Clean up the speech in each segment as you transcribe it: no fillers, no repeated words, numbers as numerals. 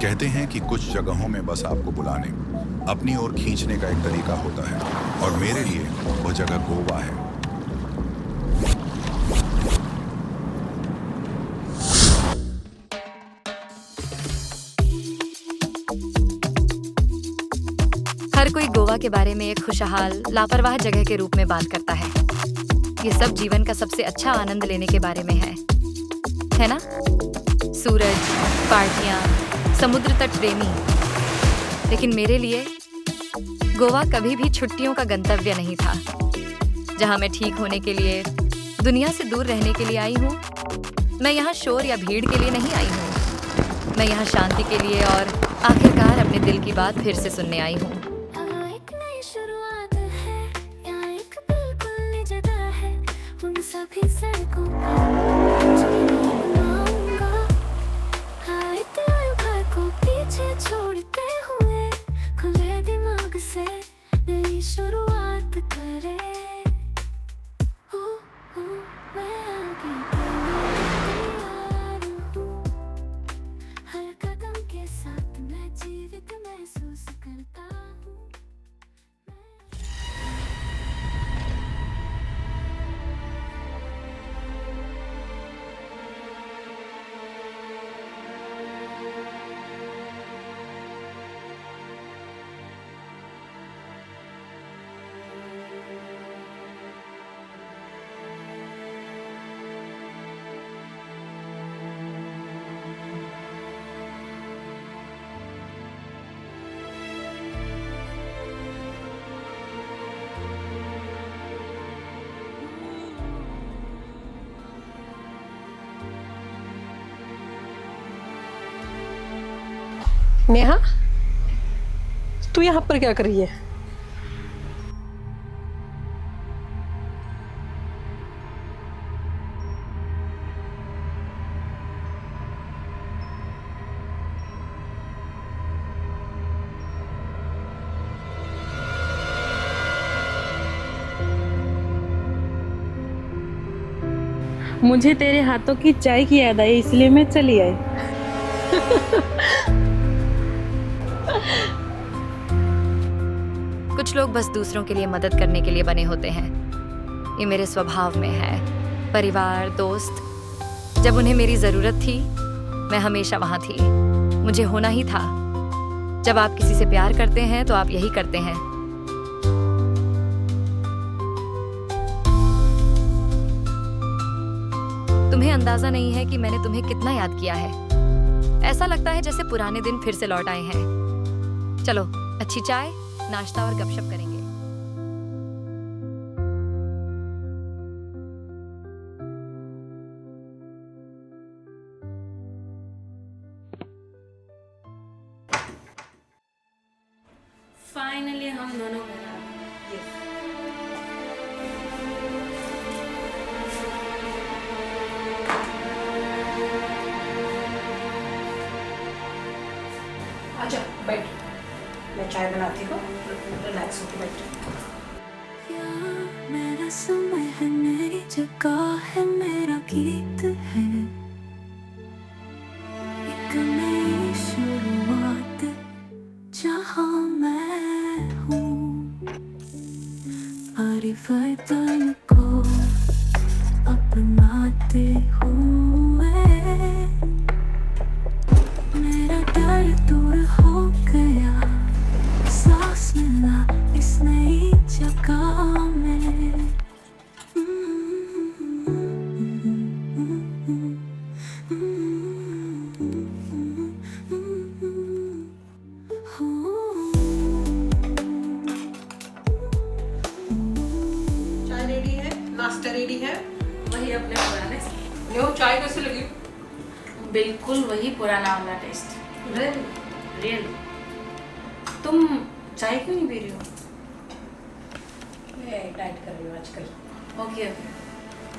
कहते हैं कि कुछ जगहों में बस आपको बुलाने, अपनी ओर खींचने का एक तरीका होता है, और मेरे लिए वह जगह गोवा है। हर कोई गोवा के बारे में एक खुशहाल, लापरवाह जगह के रूप में बात करता है। ये सब जीवन का सबसे अच्छा आनंद लेने के बारे में है ना? सूरज, पार्टियां, समुद्र तट प्रेमी। लेकिन मेरे लिए गोवा कभी भी छुट्टियों का गंतव्य नहीं था, जहां मैं ठीक होने के लिए, दुनिया से दूर रहने के लिए आई हूँ। मैं यहाँ शोर या भीड़ के लिए नहीं आई हूँ। मैं यहाँ शांति के लिए और आखिरकार अपने दिल की बात फिर से सुनने आई हूँ। नेहा, तू यहाँ पर क्या कर रही है? मुझे तेरे हाथों की चाय की याद आई, इसलिए मैं चली आई। कुछ लोग बस दूसरों के लिए मदद करने के लिए बने होते हैं। ये मेरे स्वभाव में है। परिवार, दोस्त, जब उन्हें मेरी जरूरत थी, मैं हमेशा वहां थी। मुझे होना ही था। जब आप किसी से प्यार करते हैं तो आप यही करते हैं। तुम्हें अंदाजा नहीं है कि मैंने तुम्हें कितना याद किया है। ऐसा लगता है जैसे पुराने दिन फिर से लौट आए हैं। चलो, अच्छी चाय, नाश्ता और गपशप करेंगे। फाइनली हम दोनों घर आ गए। आजा, बैठ। मैं चाय बनाती हूँ, रिलैक्स होके बैठ। मेरा समय है, मेरी जगह है, मेरा गीत है, एक नई शुरुआत जहाँ मैं हूँ। परिवर्तन को अपनाते हुए मेरा डर दूर हो गया, सांस मिला इस नई जगह में। चाय रेडी है, नाश्ता रेडी है। वही अपने पुराने, लो, चाय कैसे लगी? बिल्कुल वही पुराना वाला टेस्ट। रियल। तुम चाय क्यों नहीं पी रही हो? मैं डाइट कर रही हूँ आजकल। Okay okay.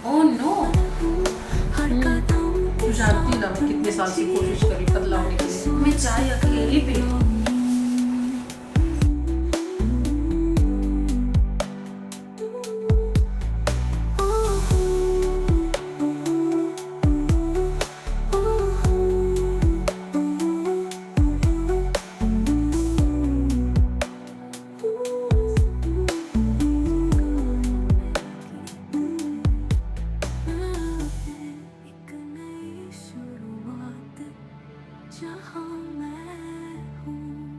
ओह नो, तू जानती ना मैं कितने साल से कोशिश कर रही पतला होने के लिए। मैं चाय अकेली पी रही हूँ। जहाँ मैं हूँ,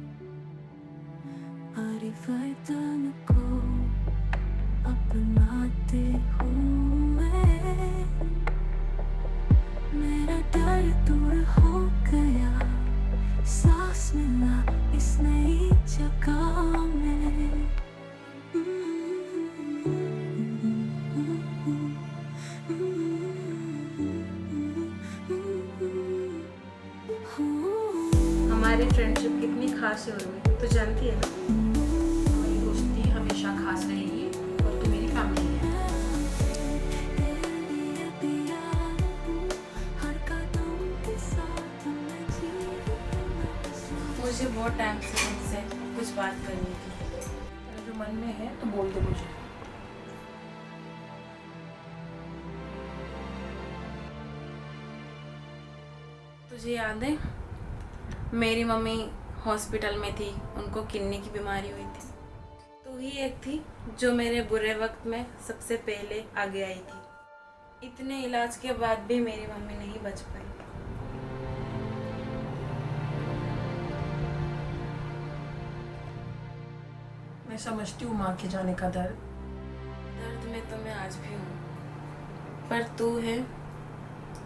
परिवर्तन को अपनाते हुए मेरा डर दूर हो गया, सांस मिला इस नई जगह में। हमारी फ्रेंडशिप कितनी खास है उर्मी, तो जानती है ना। हमारी दोस्ती हमेशा खास रहेगी और तू मेरी फैमिली है। मुझे बहुत टाइम से तुमसे कुछ बात करनी थी। तेरा जो मन में है तो बोल दे मुझे। तुझे याद है मेरी मम्मी हॉस्पिटल में थी, उनको किडनी की बीमारी हुई थी। तू ही एक थी जो मेरे बुरे वक्त में सबसे पहले आगे आई थी। इतने इलाज के बाद भी मेरी मम्मी नहीं बच पाई। मैं समझती हूँ माँ के जाने का दर्द। दर्द में तो मैं आज भी हूँ, पर तू है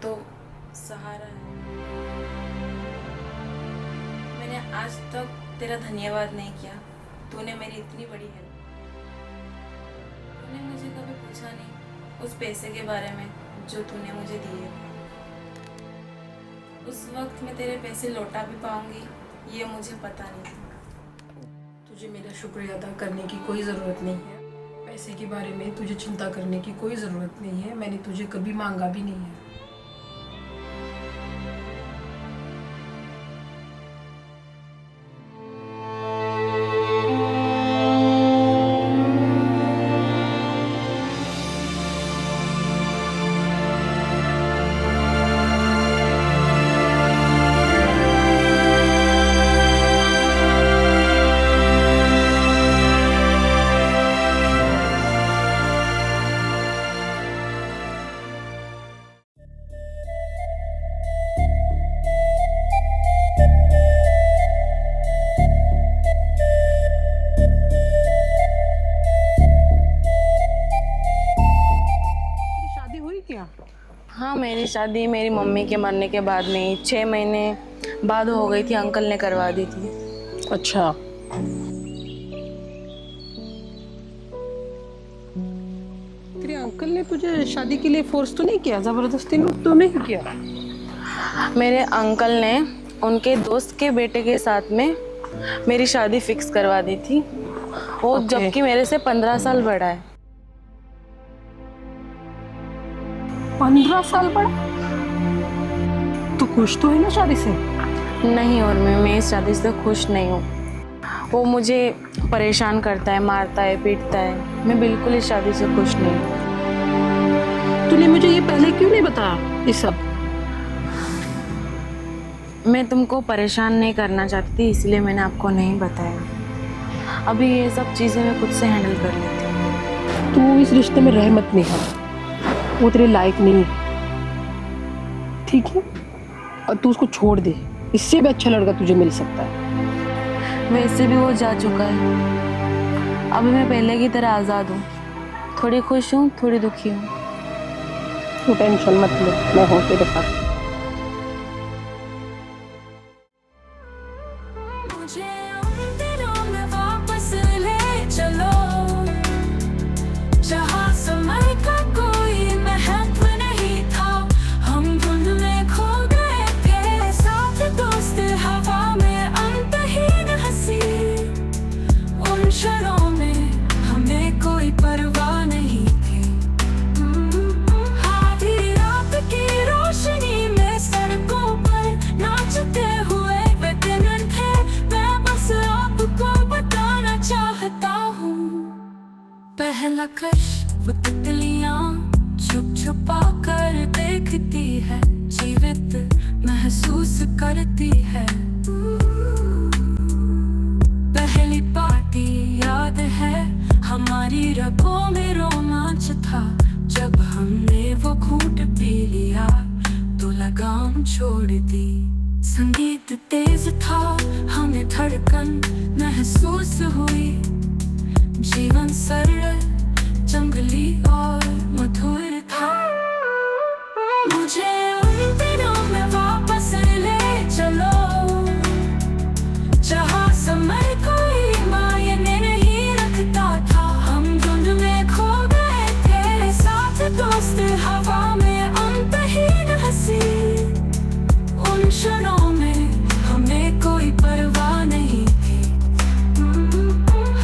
तो सहारा है। मैंने आज तक तेरा धन्यवाद नहीं किया, तूने मेरी इतनी बड़ी हेल्प। तूने मुझे कभी पूछा नहीं उस पैसे के बारे में जो तूने मुझे दिए। उस वक्त मैं तेरे पैसे लौटा भी पाऊंगी ये मुझे पता नहीं था। तुझे मेरा शुक्रिया अदा करने की कोई ज़रूरत नहीं है। पैसे के बारे में तुझे चिंता करने की कोई ज़रूरत नहीं है। मैंने तुझे कभी मांगा भी नहीं है। शादी हुई क्या? हाँ, मेरी शादी मेरी मम्मी के मरने के बाद में 6 महीने बाद हो गई थी। अंकल ने करवा दी थी। अच्छा, तेरे अंकल ने तुझे शादी के लिए फोर्स तो नहीं किया, जबरदस्ती तो नहीं किया? मेरे अंकल ने उनके दोस्त के बेटे के साथ में मेरी शादी फिक्स करवा दी थी, वो जबकि मेरे से 15 साल बड़ा है। 15 साल बड़ा? तू खुश तो है ना शादी से? नहीं, और मैं इस शादी से खुश नहीं हूँ। वो मुझे परेशान करता है, मारता है, पीटता है। मैं बिल्कुल इस शादी से खुश नहीं हूँ। तूने मुझे ये पहले क्यों नहीं बताया ये सब? मैं तुमको परेशान नहीं करना चाहती थी, इसलिए मैंने आपको नहीं बताया। अभी ये सब चीज़ें मैं खुद से हैंडल कर लेती हूँ। तू इस रिश्ते में रह मत नेहा, वो तेरे लायक नहीं है, ठीक है? और तू उसको छोड़ दे, इससे भी अच्छा लड़का तुझे मिल सकता है। वैसे भी वो जा चुका है। अभी मैं पहले की तरह आज़ाद हूँ। थोड़ी खुश हूँ, थोड़ी दुखी हूँ। तू टेंशन मत ले, मैं हूँ तेरे पास। मुझे उन दिनों में वापस ले चलो, जहाँ समय का कोई महत्व नहीं था। हम धुंध में खो गए थे, साथ दोस्त हवा में अंतहीन हंसी। उन क्षणों में हमें कोई परवाह नहीं थी। आधी रात की रोशनी में सड़कों पर नाचते हुए वे दिन थे। मैं बस आपको बताना चाहता हूँ, पहला कश वो तितलियाँ छुप छुपा कर देखती है, जीवित महसूस करती है। पहली पार्टी याद है, हमारी रगों में रोमांच था। जब हमने वो घूंट पी लिया तो लगाम छोड़ दी। संगीत तेज था, हमें धड़कन महसूस हुई। जीवन सरल, जंगली और मधुर था। मुझे उन दिनों में वापस ले चलो, जहाँ समय कोई मायने नहीं रखता था। हम धुंध में खो गए थे, साथ दोस्त हवा में अंतहीन हंसी। उन क्षणों में हमें कोई परवाह नहीं थी।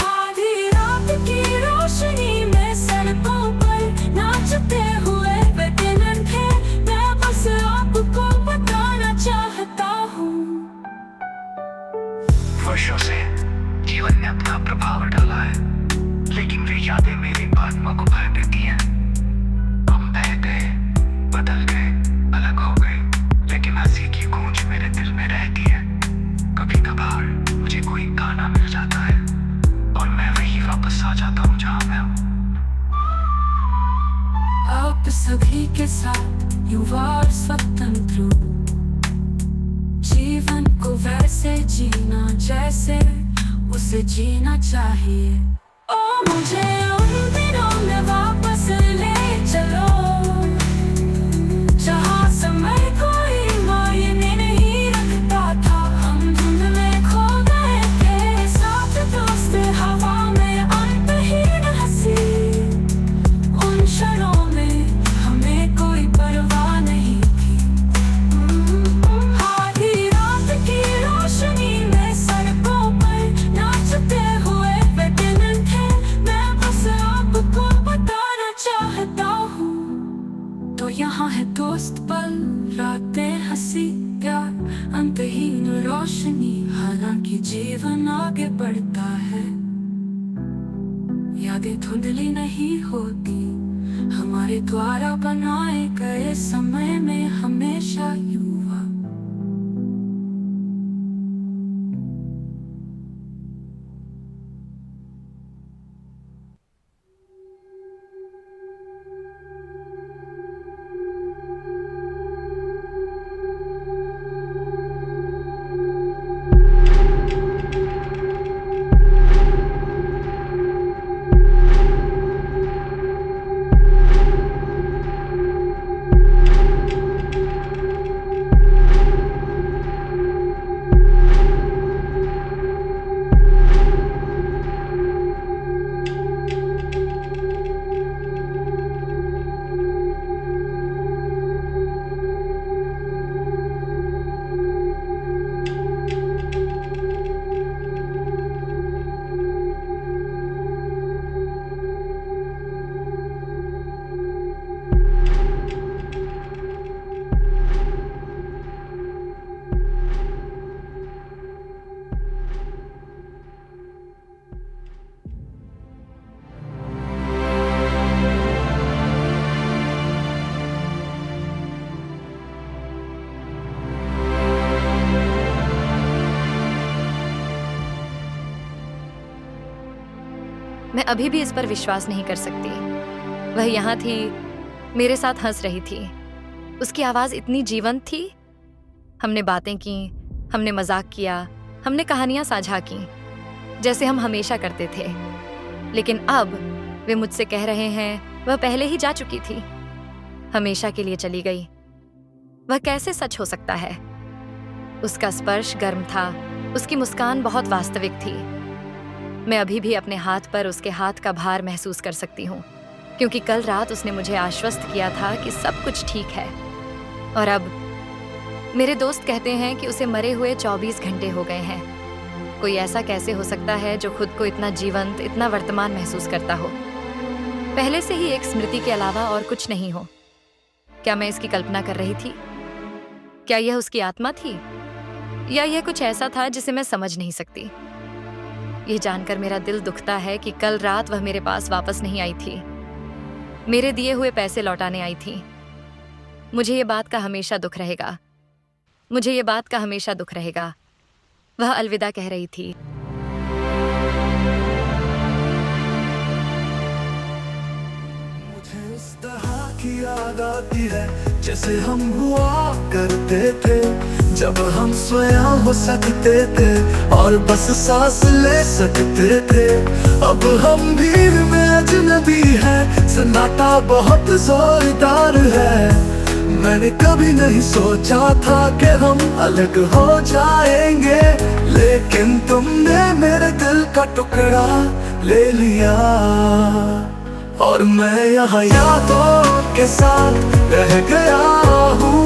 आधी रात की रोशनी में सड़कों पर नाचते हुए वे दिन थे। मैं बस आपको बताना चाहता हूँ। वर्षों से जीवन ने अपना प्रभाव डाला है, लेकिन वे यादें मेरी आत्मा को भर देती हैं। हम बह गए, बदल गए, अलग हो गए, लेकिन हंसी की गूंज मेरे दिल में रहती है। कभी कभार मुझे कोई गाना मिल जाता है और मैं वही वापस आ जाता हूँ जहाँ मैं हूँ। आप सभी के साथ युवा और स्वतंत्र, जीवन को वैसे जीना जैसे उसे जीना चाहिए। ओ मुझे उन दिनों में वापस ले चलो, जहाँ समय कोई मायने नहीं रखता था। हम धुंध में खो गए थे, साथ दोस्त हवा में अंतहीन हंसी। उन क्षणों में हमें कोई परवाह नहीं थी। आधी रात की रोशनी में सड़कों पर नाचते हुए वे दिन थे। मैं बस आपको बताना चाहता हूँ। तो यहाँ है दोस्त पल, रातें हंसी प्यार, अंतहीन रोशनी। हालांकि जीवन आगे बढ़ता है, यादें धुंधली नहीं होती। हमारे द्वारा बनाए गए समय में हमेशा युवा। मैं अभी भी इस पर विश्वास नहीं कर सकती। वह यहाँ थी, मेरे साथ हंस रही थी। उसकी आवाज़ इतनी जीवंत थी। हमने बातें की, हमने मजाक किया, हमने कहानियाँ साझा की, जैसे हम हमेशा करते थे। लेकिन अब वे मुझसे कह रहे हैं वह पहले ही जा चुकी थी, हमेशा के लिए चली गई। वह कैसे सच हो सकता है? उसका स्पर्श गर्म था, उसकी मुस्कान बहुत वास्तविक थी। मैं अभी भी अपने हाथ पर उसके हाथ का भार महसूस कर सकती हूँ, क्योंकि कल रात उसने मुझे आश्वस्त किया था कि सब कुछ ठीक है। और अब मेरे दोस्त कहते हैं कि उसे मरे हुए 24 घंटे हो गए हैं। कोई ऐसा कैसे हो सकता है जो खुद को इतना जीवंत, इतना वर्तमान महसूस करता हो, पहले से ही एक स्मृति के अलावा और कुछ नहीं हो? क्या मैं इसकी कल्पना कर रही थी? क्या यह उसकी आत्मा थी, या यह कुछ ऐसा था जिसे मैं समझ नहीं सकती? यह जानकर मेरा दिल दुखता है कि कल रात वह मेरे पास वापस नहीं आई थी, मेरे दिए हुए पैसे लौटाने आई थी। मुझे ये बात का हमेशा दुख रहेगा, मुझे ये बात का हमेशा दुख रहेगा। वह अलविदा कह रही थी। मुझे इस तरह की याद आती है जैसे हम हुआ करते थे। जब हम सोया हो सकते थे और बस सांस ले सकते थे। अब हम भीड़ में अजनबी है, सन्नाटा बहुत जोरदार है। मैंने कभी नहीं सोचा था कि हम अलग हो जाएंगे, लेकिन तुमने मेरे दिल का टुकड़ा ले लिया। और मैं यहाँ यादों के साथ रह गया हूँ,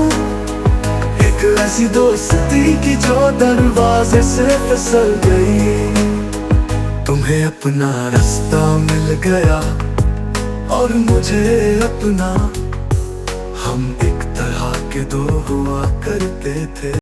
एक ऐसी दोस्ती की जो दरवाजे से फिसल गई। तुम्हें अपना रास्ता मिल गया और मुझे अपना, हम एक तरह के दो हुआ करते थे।